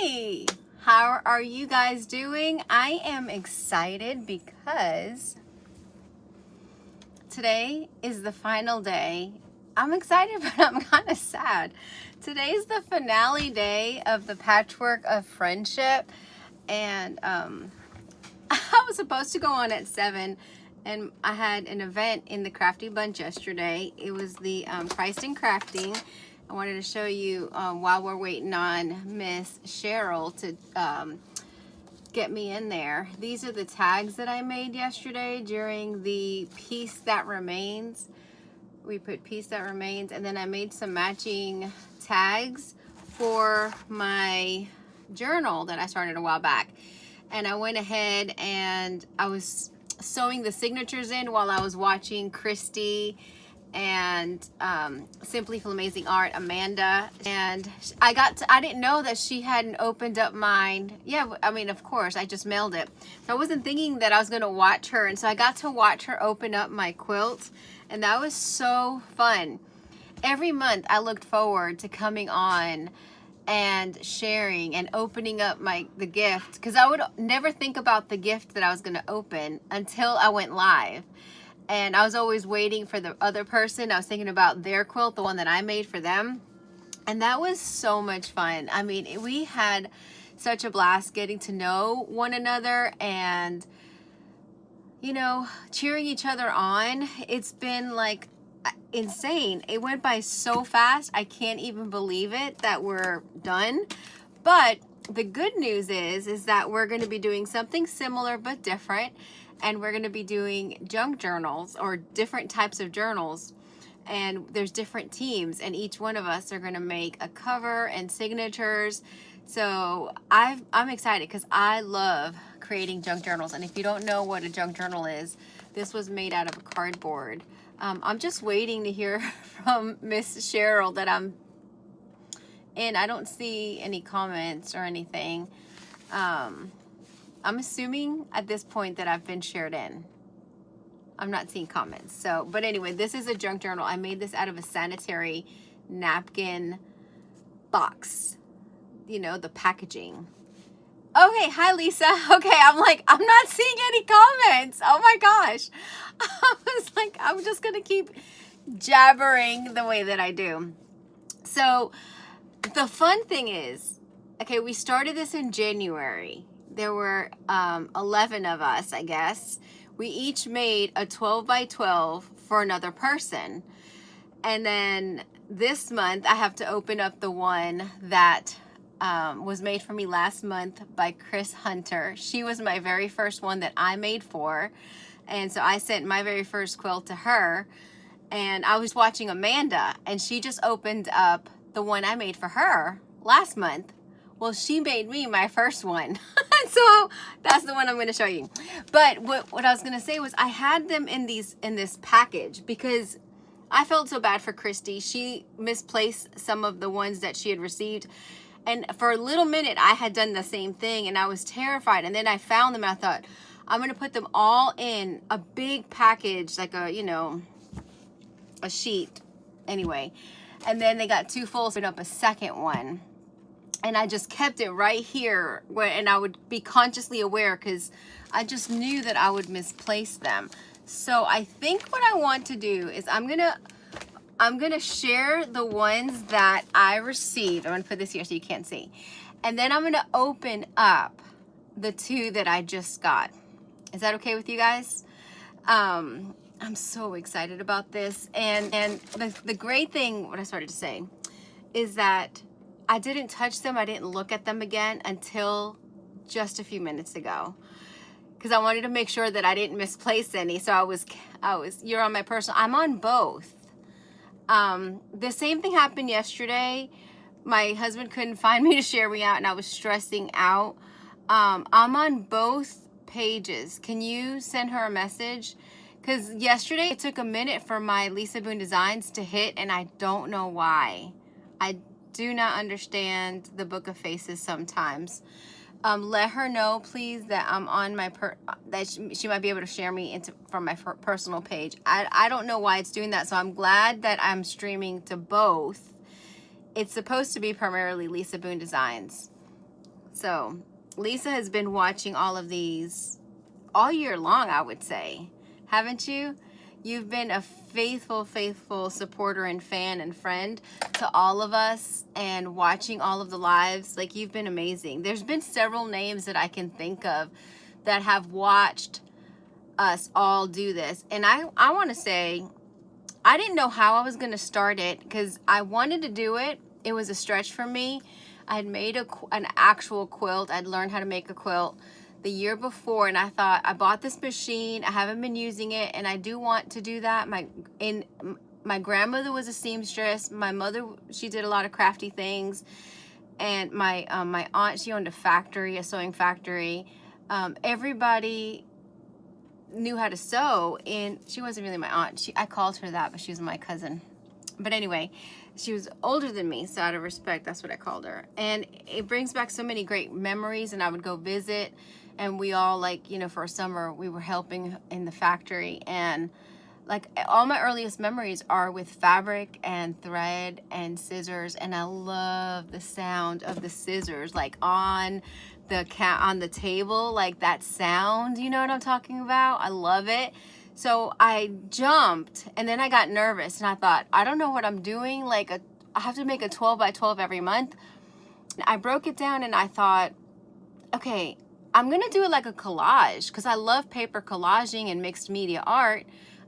Hey, how are you guys doing? I am excited because today is the final day. I'm excited, but I'm kind of sad. Today's the finale day of the Patchwork of Friendship, and I was supposed to go on at 7, and I had an event in the Crafty Bunch yesterday. It was the Christ in Crafting. I wanted to show you while we're waiting on Miss Cheryl to get me in there. These are the tags that I made yesterday during the Piece That Remains. We put Piece That Remains, and then I made some matching tags for my journal that I started a while back. And I went ahead and I was sewing the signatures in while I was watching Christy and Simply for Amazing Art, Amanda, and I didn't know that she hadn't opened up mine. Yeah, I mean, of course, I just mailed it. So I wasn't thinking that I was gonna watch her, and so I got to watch her open up my quilt, and that was so fun. Every month I looked forward to coming on and sharing and opening up the gift, because I would never think about the gift that I was gonna open until I went live. And I was always waiting for the other person. I was thinking about their quilt, the one that I made for them. And that was so much fun. I mean, we had such a blast getting to know one another and, you know, cheering each other on. It's been like insane. It went by so fast. I can't even believe it that we're done. But the good news is that we're going to be doing something similar but different. And we're going to be doing junk journals, or different types of journals, and there's different teams, and each one of us are going to make a cover and signatures. So I'm excited because I love creating junk journals. And if you don't know what a junk journal is, this was made out of a cardboard. I'm just waiting to hear from Miss Cheryl that I'm in. I don't see any comments or anything. I'm assuming at this point that I've been shared in. I'm not seeing comments. So, but anyway, this is a junk journal. I made this out of a sanitary napkin box. You know, the packaging. Okay, hi Lisa. Okay, I'm not seeing any comments. Oh my gosh. I was like, I'm just gonna keep jabbering the way that I do. So, the fun thing is, okay, we started this in January. There were 11 of us, I guess. We each made a 12 by 12 for another person. And then this month, I have to open up the one that was made for me last month by Chris Hunter. She was my very first one that I made for. And so I sent my very first quilt to her. And I was watching Amanda, and she just opened up the one I made for her last month. Well, she made me my first one. So that's the one I'm going to show you. But what I was going to say was I had them in this package because I felt so bad for Christy. She misplaced some of the ones that she had received. And for a little minute, I had done the same thing, and I was terrified. And then I found them, and I thought, I'm going to put them all in a big package, like a, you know, a sheet. Anyway. And then they got too full, so I opened up a second one. And I just kept it right here, and I would be consciously aware because I just knew that I would misplace them. So I think what I want to do is I'm gonna share the ones that I received. I'm gonna put this here so you can't see. And then I'm gonna open up the 2 that I just got. Is that okay with you guys? I'm so excited about this. And the great thing, what I started to say, is that I didn't touch them. I didn't look at them again until just a few minutes ago, because I wanted to make sure that I didn't misplace any. So you're on my personal, I'm on both. The same thing happened yesterday. My husband couldn't find me to share me out, and I was stressing out. I'm on both pages. Can you send her a message? Because yesterday it took a minute for my Lisa Boone Designs to hit, and I don't know why. I do not understand the Book of Faces sometimes. Let her know, please, that I'm on my that she might be able to share me from my personal page. I don't know why it's doing that, so I'm glad that I'm streaming to both. It's supposed to be primarily Lisa Boone Designs. So Lisa has been watching all of these all year long, I would say. Haven't you? You've been a faithful supporter and fan and friend to all of us, and watching all of the lives. Like, you've been amazing. There's been several names that I can think of that have watched us all do this. And I want to say, I didn't know how I was going to start it because I wanted to do it. It was a stretch for me. I had made an actual quilt. I'd learned how to make a quilt the year before, and I thought, I bought this machine. I haven't been using it, and I do want to do that. My grandmother was a seamstress. My mother, she did a lot of crafty things, and my aunt, she owned a factory, a sewing factory. Everybody knew how to sew, and she wasn't really my aunt. I called her that, but she was my cousin. But anyway, she was older than me, so out of respect, that's what I called her. And it brings back so many great memories, and I would go visit, and we all, like, you know, for a summer, we were helping in the factory, and like, all my earliest memories are with fabric and thread and scissors, and I love the sound of the scissors, like, on the table, like that sound, you know what I'm talking about? I love it. So I jumped, and then I got nervous, and I thought, I don't know what I'm doing. Like, I have to make a 12 by 12 every month. And I broke it down, and I thought, okay, I'm gonna do it like a collage, because I love paper collaging and mixed media art.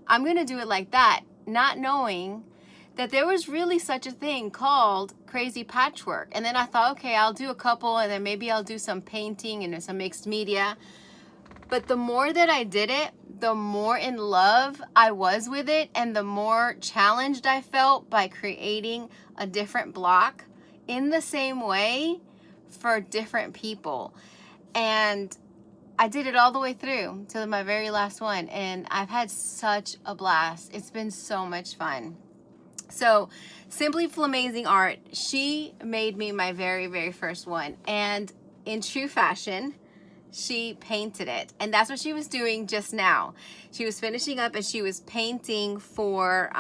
I'm gonna do it like that, not knowing that there was really such a thing called crazy patchwork. And then I thought, okay, I'll do a couple, and then maybe I'll do some painting and some mixed media. But the more that I did it, the more in love I was with it, and the more challenged I felt by creating a different block in the same way for different people. And I did it all the way through till my very last one, and I've had such a blast. It's been so much fun. So Simply Flamazing Art, she made me my very first one, and in true fashion, she painted it. And that's what she was doing just now. She was finishing up, and she was painting for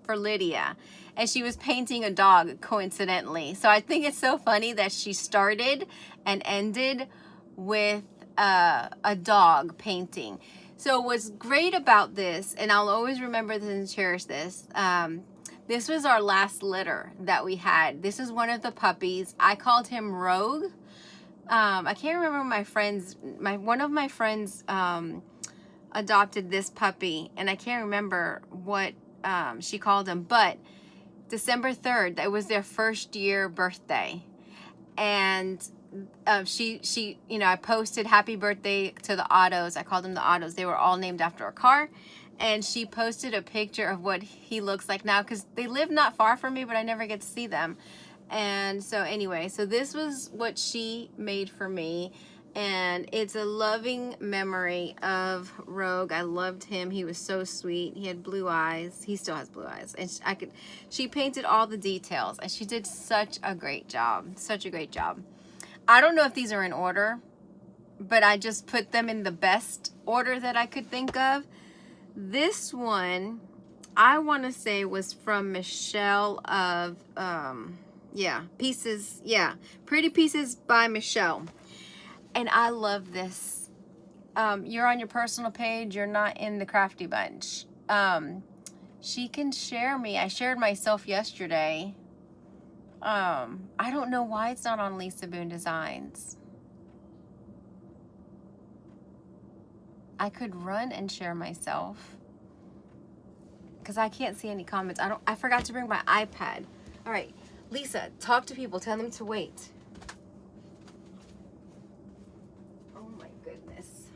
Lydia, and she was painting a dog, coincidentally. So I think it's so funny that she started and ended with a dog painting. So what's great about this, and I'll always remember this and cherish this, this was our last litter that we had. This is one of the puppies. I called him Rogue. I can't remember one of my friends adopted this puppy, and I can't remember what she called him, but December 3rd, that was their first year birthday. And she, you know, I posted happy birthday to the Ottos. I called them the Ottos. They were all named after a car. And she posted a picture of what he looks like now, because they live not far from me, but I never get to see them. And so anyway, so this was what she made for me, and it's a loving memory of Rogue. I loved him. He was so sweet. He had blue eyes. He still has blue eyes. And she painted all the details, and she did such a great job. Such a great job. I don't know if these are in order, but I just put them in the best order that I could think of. This one, I want to say, was from Michelle of, Pretty Pieces by Michelle. And I love this. You're on your personal page. You're not in the Crafty Bunch. She can share me. I shared myself yesterday. I don't know why it's not on Lisa Boone Designs. I could run and share myself, because I can't see any comments. I forgot to bring my iPad. All right, Lisa, talk to people. Tell them to wait. Oh my goodness.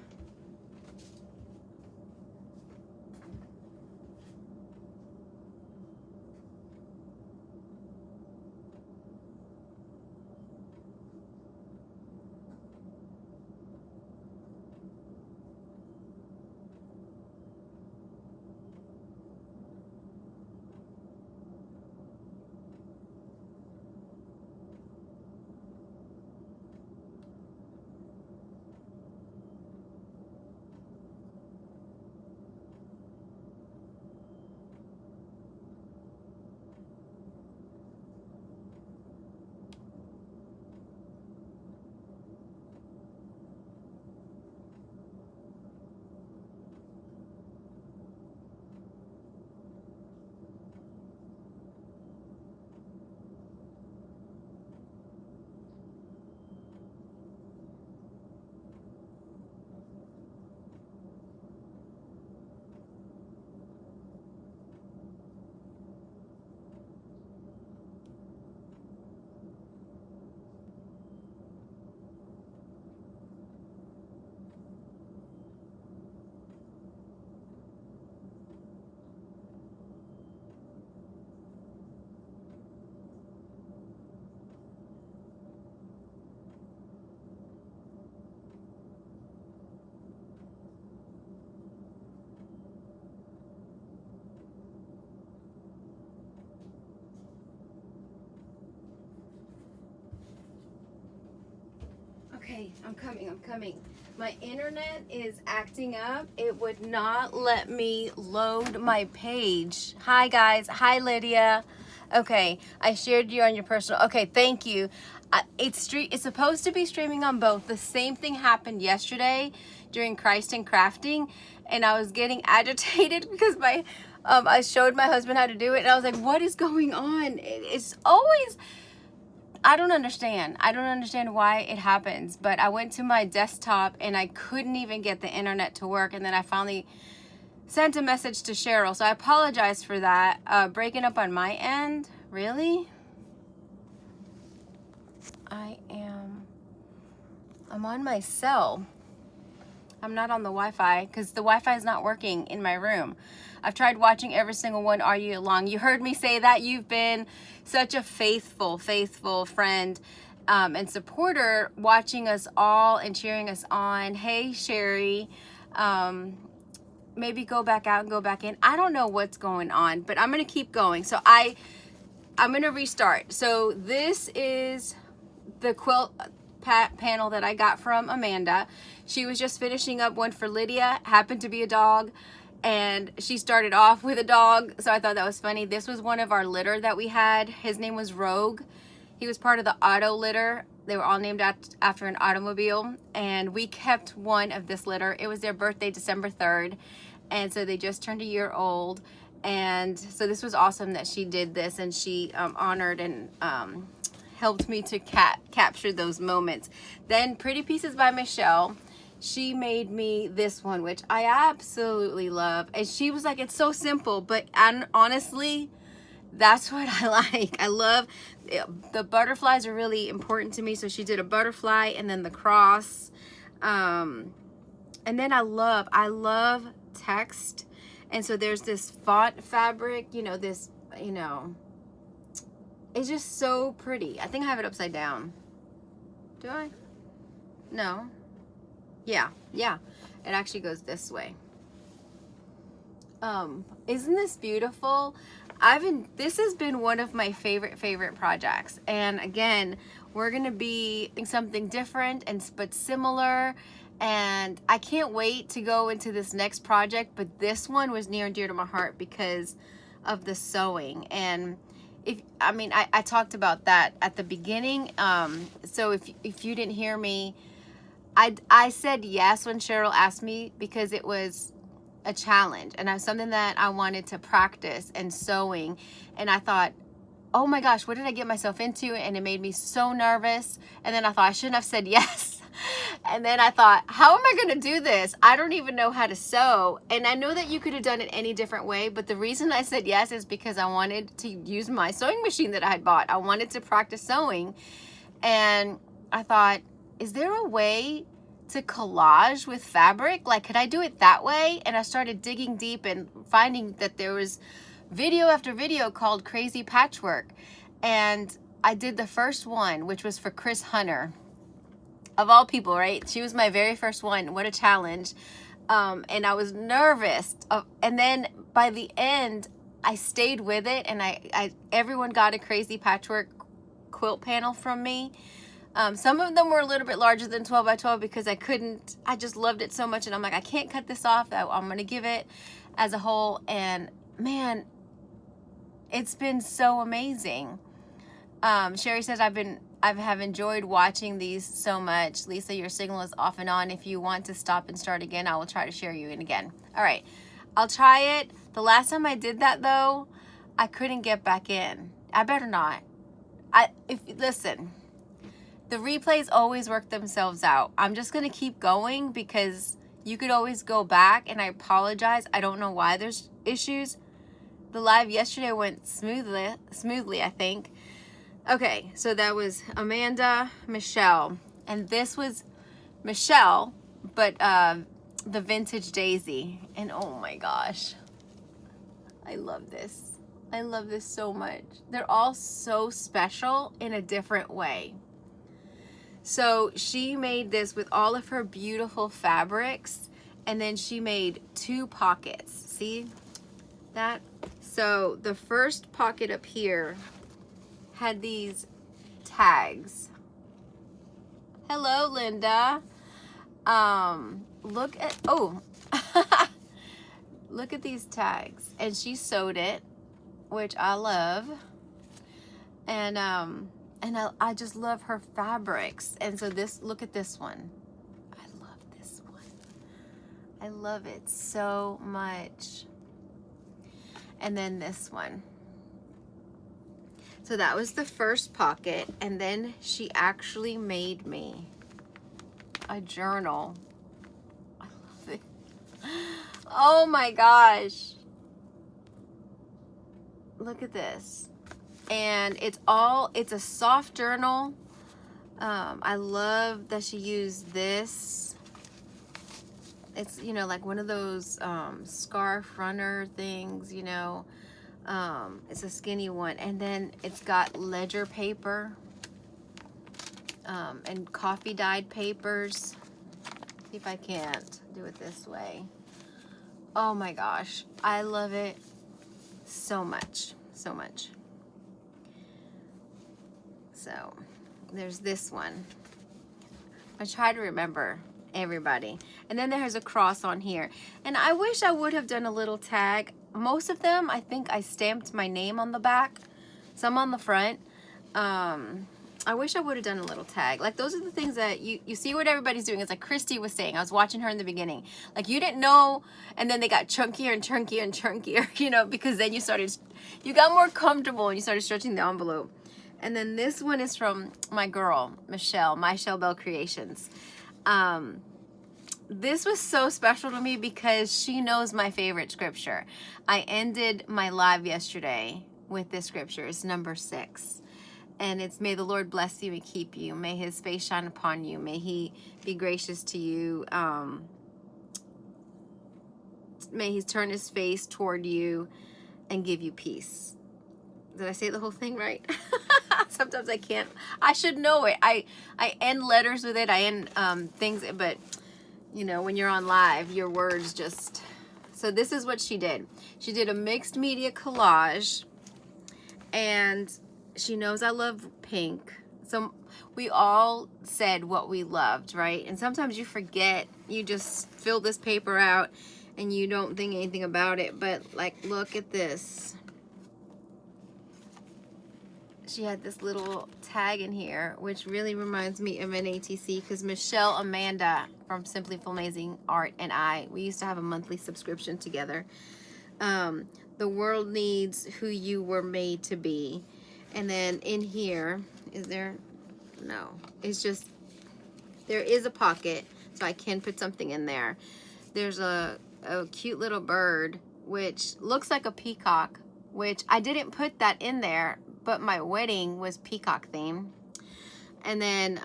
Okay, I'm coming. My internet is acting up. It would not let me load my page. Hi guys, hi Lydia. Okay, I shared you on your personal. Okay, thank you. It's supposed to be streaming on both. The same thing happened yesterday during Christ and Crafting, and I was getting agitated because I showed my husband how to do it, and I was like, what is going on? It's always, I don't understand. I don't understand why it happens, but I went to my desktop and I couldn't even get the internet to work, and then I finally sent a message to Cheryl, so I apologize for that. Breaking up on my end, really? I'm on my cell. I'm not on the Wi-Fi because the Wi-Fi is not working in my room. I've tried watching every single one all year long. You heard me say that. You've been such a faithful friend and supporter, watching us all and cheering us on. Hey, Sherry. Maybe go back out and go back in. I don't know what's going on, but I'm going to keep going. So I'm going to restart. So this is the quilt panel that I got from Amanda. She was just finishing up one for Lydia, happened to be a dog, and she started off with a dog, so I thought that was funny. This was one of our litter that we had. His name was Rogue. He was part of the auto litter. They were all named after an automobile, and we kept one of this litter. It was their birthday, December 3rd, and so they just turned a year old, and so this was awesome that she did this, and she honored and helped me to capture those moments. Then Pretty Pieces by Michelle, she made me this one, which I absolutely love, and she was like, it's so simple, but honestly, that's what I like. I love the butterflies are really important to me, so she did a butterfly and then the cross, and then I love text, and so there's this font fabric, this, it's just so pretty. I think I have it upside down. Do I? No. Yeah. It actually goes this way. Isn't this beautiful? This has been one of my favorite projects. And again, we're gonna be doing something different but similar. And I can't wait to go into this next project, but this one was near and dear to my heart because of the sewing. And I talked about that at the beginning. So if you didn't hear me, I said yes when Cheryl asked me because it was a challenge and it's something that I wanted to practice, and sewing. And I thought, oh my gosh, what did I get myself into? And it made me so nervous. And then I thought I shouldn't have said yes. And then I thought, how am I going to do this? I don't even know how to sew. And I know that you could have done it any different way, but the reason I said yes is because I wanted to use my sewing machine that I had bought. I wanted to practice sewing. And I thought, is there a way to collage with fabric? Like, could I do it that way? And I started digging deep and finding that there was video after video called Crazy Patchwork. And I did the first one, which was for Chris Hunter. Of all people, right? She was my very first one. What a challenge. And I was nervous. And then by the end, I stayed with it, and everyone got a Crazy Patchwork quilt panel from me. Some of them were a little bit larger than 12 by 12 because I just loved it so much, and I'm like, I can't cut this off. I'm going to give it as a whole. And man, it's been so amazing. Sherry says, I have enjoyed watching these so much. Lisa, your signal is off and on. If you want to stop and start again, I will try to share you in again. All right, I'll try it. The last time I did that though, I couldn't get back in. I better not. Listen, the replays always work themselves out. I'm just gonna keep going because you could always go back, and I apologize. I don't know why there's issues. The live yesterday went smoothly, I think. Okay, so that was Amanda, Michelle, and this was Michelle, but the vintage daisy. And oh my gosh, I love this. I love this so much. They're all so special in a different way. So she made this with all of her beautiful fabrics, and then she made 2 pockets. See that? So the first pocket up here had these tags. Hello, Linda. Look at, oh, look at these tags. And she sewed it, which I love. And I just love her fabrics. And so this, look at this one. I love this one. I love it so much. And then this one. So that was the first pocket, and then she actually made me a journal. I love it. Oh my gosh. Look at this. And it's a soft journal. I love that she used this. It's, you know, like one of those scarf runner things, you know. It's a skinny one, and then it's got ledger paper and coffee dyed papers. See if I can't do it this way. Oh my gosh, I love it so much, so much. So there's this one. I try to remember everybody. And then there's a cross on here, and I wish I would have done a little tag. Most of them, I think I stamped my name on the back, some on the front. I wish I would have done a little tag. Like, those are the things that you see what everybody's doing. It's like Christy was saying. I was watching her in the beginning. Like, you didn't know, and then they got chunkier and chunkier and chunkier, you know, because then you got more comfortable and you started stretching the envelope. And then this one is from my girl, Michelle, Michelle Bell Creations. This was so special to me because she knows my favorite scripture. I ended my live yesterday with this scripture. It's number 6. And it's, may the Lord bless you and keep you. May his face shine upon you. May he be gracious to you. May he turn his face toward you and give you peace. Did I say the whole thing right? Sometimes I can't. I should know it. I end letters with it. I end things, but you know, when you're on live, your words just... So this is what she did. She did a mixed media collage, and she knows I love pink. So we all said what we loved, right? And sometimes you forget. You just fill this paper out and you don't think anything about it. But like, look at this. She had this little tag in here, which really reminds me of an ATC, because Michelle Amanda from Simply Amazing Art and we used to have a monthly subscription together. The world needs who you were made to be. And then in here, is there? No, it's just, there is a pocket, so I can put something in there. There's a cute little bird, which looks like a peacock, which I didn't put that in there, but my wedding was peacock theme. And then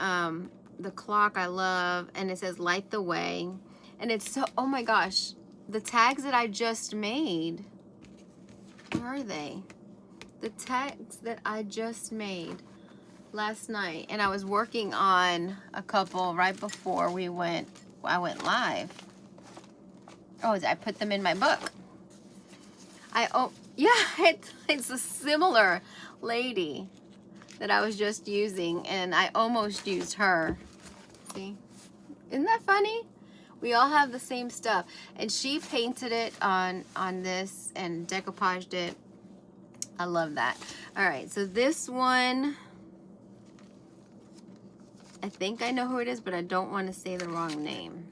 the clock I love, and it says light the way. And it's so, oh my gosh, the tags that I just made, where are they? The tags that I just made last night, and I was working on a couple right before I went live. Oh, I put them in my book. Yeah, it's a similar lady that I was just using, and I almost used her. See? Isn't that funny? We all have the same stuff. And she painted it on this and decoupaged it. I love that. All right, so this one, I think I know who it is, but I don't want to say the wrong name.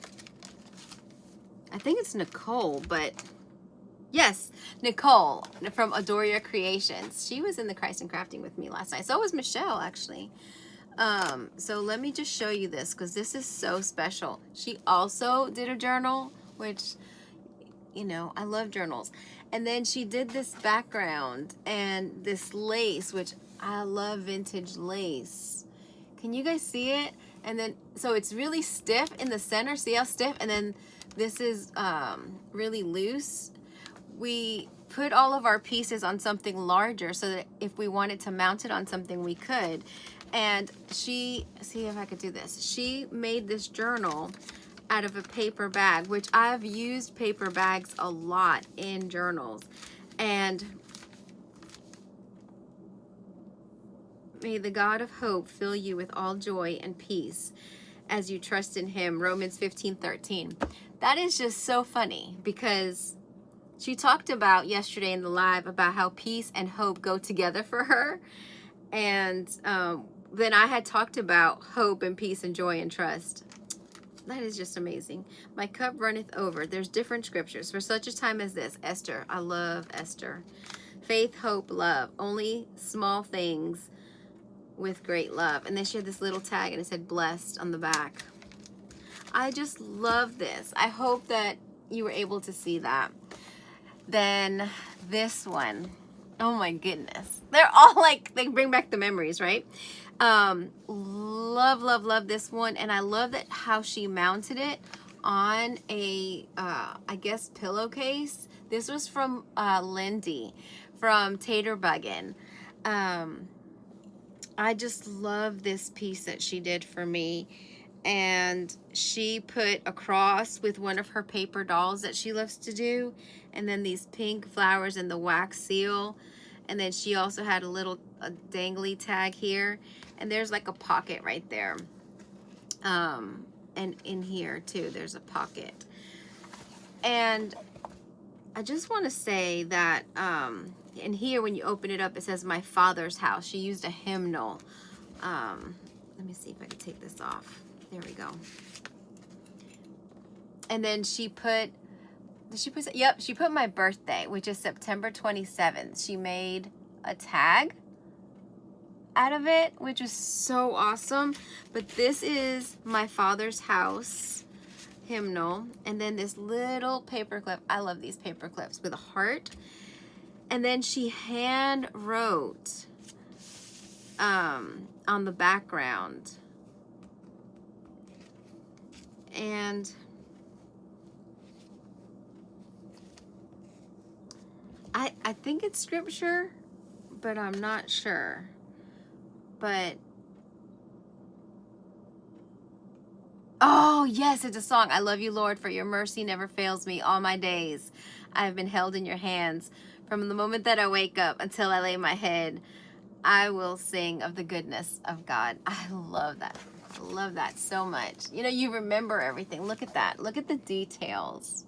I think it's Nicole, but yes, Nicole from Adoria Creations. She was in the Christ and Crafting with me last night. So was Michelle, actually. So let me just show you this, because this is so special. She also did a journal, which, you know, I love journals. And then she did this background and this lace, which I love vintage lace. Can you guys see it? And then, so it's really stiff in the center. See how stiff? And then this is really loose. We put all of our pieces on something larger so that if we wanted to mount it on something, we could. And she, see if I could do this. She made this journal out of a paper bag, which I've used paper bags a lot in journals. And may the God of hope fill you with all joy and peace as you trust in him, Romans 15:13. That is just so funny because she talked about yesterday in the live about how peace and hope go together for her. And then I had talked about hope and peace and joy and trust. That is just amazing. My cup runneth over. There's different scriptures. For such a time as this, Esther. I love Esther. Faith, hope, love. Only small things with great love. And then she had this little tag and it said blessed on the back. I just love this. I hope that you were able to see that. Then this one. Oh my goodness. They're all like, they bring back the memories, right? Love this one. And I love that how she mounted it on a, I guess, pillowcase. This was from Lindy from Tater Buggin'. I just love this piece that she did for me. And she put a cross with one of her paper dolls that she loves to do. And then these pink flowers and the wax seal. And then she also had a little dangly tag here. And there's like a pocket right there. And in here too, there's a pocket. And I just want to say that in here, when you open it up, it says my father's house. She used a hymnal. Let me see if I can take this off. There we go. And then she put, yep, she put my birthday, which is September 27th. She made a tag out of it, which is so awesome. But this is my father's house hymnal. And then this little paper clip. I love these paper clips with a heart. And then she hand wrote on the background. And I think it's scripture, but I'm not sure. But oh yes, it's a song. I love you, Lord, for your mercy never fails me all my days. I have been held in your hands. From the moment that I wake up until I lay my head, I will sing of the goodness of God. I love that. I love that so much. You know, you remember everything. Look at that. Look at the details.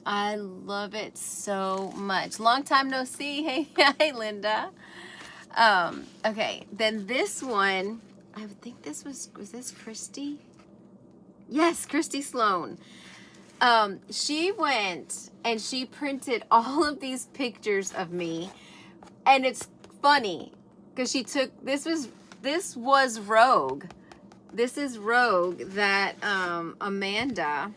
I love it so much. Long time no see. Hey, hi, Linda. Okay, then this one, I would think this was this Christy? Yes, Christy Sloan. She went and she printed all of these pictures of me, and it's funny because she took, this was Rogue. This is Rogue that Amanda,